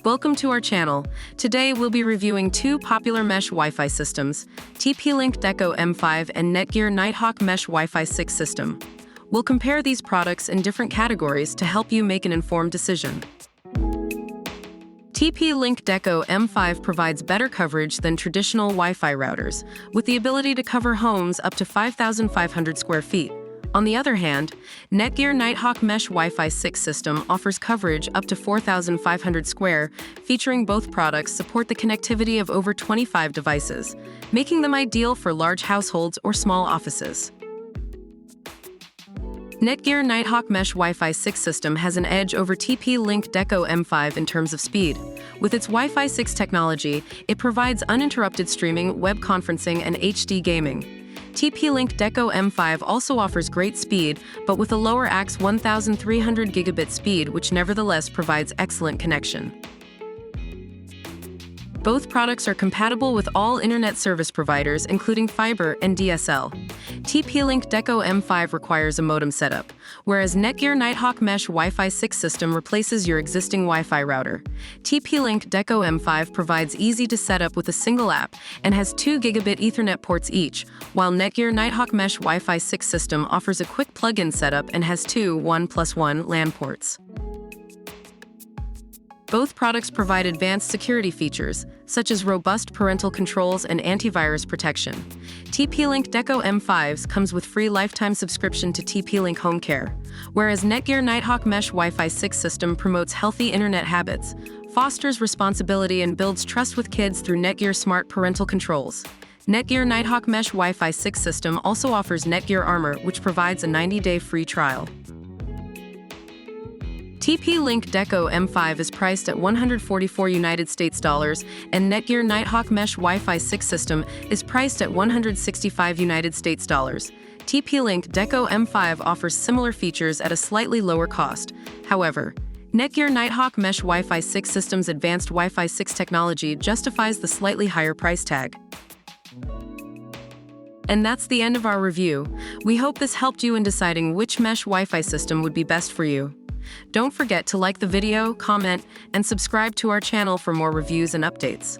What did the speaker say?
Welcome to our channel. Today we'll be reviewing two popular mesh Wi-Fi systems, TP-Link Deco M5 and NETGEAR Nighthawk Mesh Wi-Fi 6 system. We'll compare these products in different categories to help you make an informed decision. TP-Link Deco M5 provides better coverage than traditional Wi-Fi routers, with the ability to cover homes up to 5,500 square feet. On the other hand, NETGEAR Nighthawk Mesh Wi-Fi 6 system offers coverage up to 4,500 square, featuring both products support the connectivity of over 25 devices, making them ideal for large households or small offices. NETGEAR Nighthawk Mesh Wi-Fi 6 system has an edge over TP-Link Deco M5 in terms of speed. With its Wi-Fi 6 technology, it provides uninterrupted streaming, web conferencing, and HD gaming. TP-Link Deco M5 also offers great speed, but with a lower AX 1300 gigabit speed, which nevertheless provides excellent connection. Both products are compatible with all internet service providers, including fiber and DSL. TP-Link Deco M5 requires a modem setup, whereas NETGEAR Nighthawk Mesh Wi-Fi 6 system replaces your existing Wi-Fi router. TP-Link Deco M5 provides easy to set up with a single app and has 2 gigabit Ethernet ports each, while NETGEAR Nighthawk Mesh Wi-Fi 6 system offers a quick plug-in setup and has two 1+1 LAN ports. Both products provide advanced security features, such as robust parental controls and antivirus protection. TP-Link Deco M5s comes with free lifetime subscription to TP-Link Home Care, whereas NETGEAR Nighthawk Mesh Wi-Fi 6 system promotes healthy internet habits, fosters responsibility, and builds trust with kids through NETGEAR Smart Parental Controls. NETGEAR Nighthawk Mesh Wi-Fi 6 system also offers NETGEAR Armor, which provides a 90-day free trial. TP-Link Deco M5 is priced at $144 United States dollars, and NETGEAR Nighthawk Mesh Wi-Fi 6 system is priced at $165 United States dollars. TP-Link Deco M5 offers similar features at a slightly lower cost. However, NETGEAR Nighthawk Mesh Wi-Fi 6 system's advanced Wi-Fi 6 technology justifies the slightly higher price tag. And that's the end of our review. We hope this helped you in deciding which mesh Wi-Fi system would be best for you. Don't forget to like the video, comment, and subscribe to our channel for more reviews and updates.